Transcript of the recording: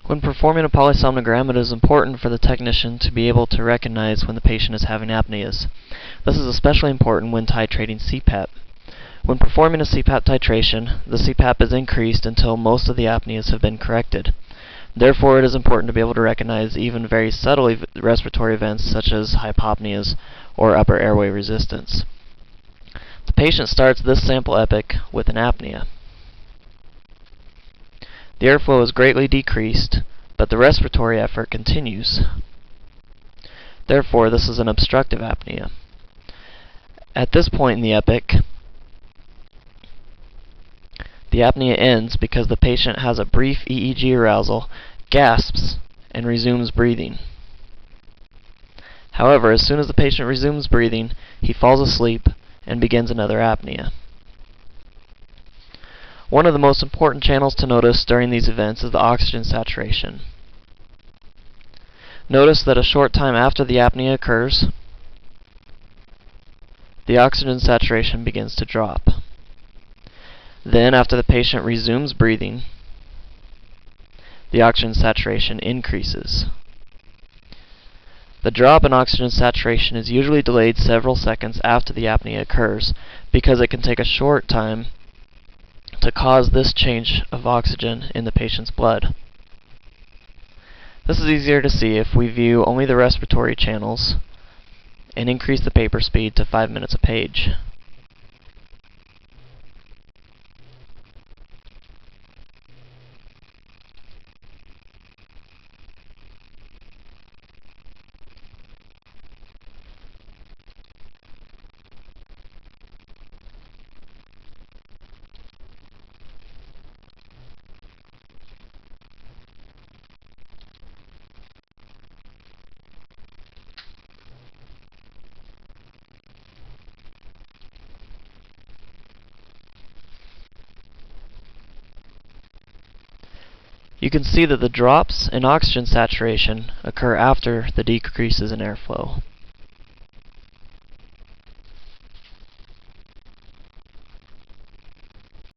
When performing a polysomnogram, it is important for the technician to be able to recognize when the patient is having apneas. This is especially important when titrating CPAP. When performing a CPAP titration, the CPAP is increased until most of the apneas have been corrected. Therefore, it is important to be able to recognize even very subtle respiratory events such as hypopneas or upper airway resistance. The patient starts this sample epoch with an apnea. The airflow is greatly decreased, but the respiratory effort continues. Therefore, this is an obstructive apnea. At this point in the epoch, the apnea ends because the patient has a brief EEG arousal, gasps, and resumes breathing. However, as soon as the patient resumes breathing, he falls asleep and begins another apnea. One of the most important channels to notice during these events is the oxygen saturation. Notice that a short time after the apnea occurs, the oxygen saturation begins to drop. Then, after the patient resumes breathing, the oxygen saturation increases. The drop in oxygen saturation is usually delayed several seconds after the apnea occurs because it can take a short time to cause this change of oxygen in the patient's blood. This is easier to see if we view only the respiratory channels and increase the paper speed to 5 minutes a page. You can see that the drops in oxygen saturation occur after the decreases in airflow.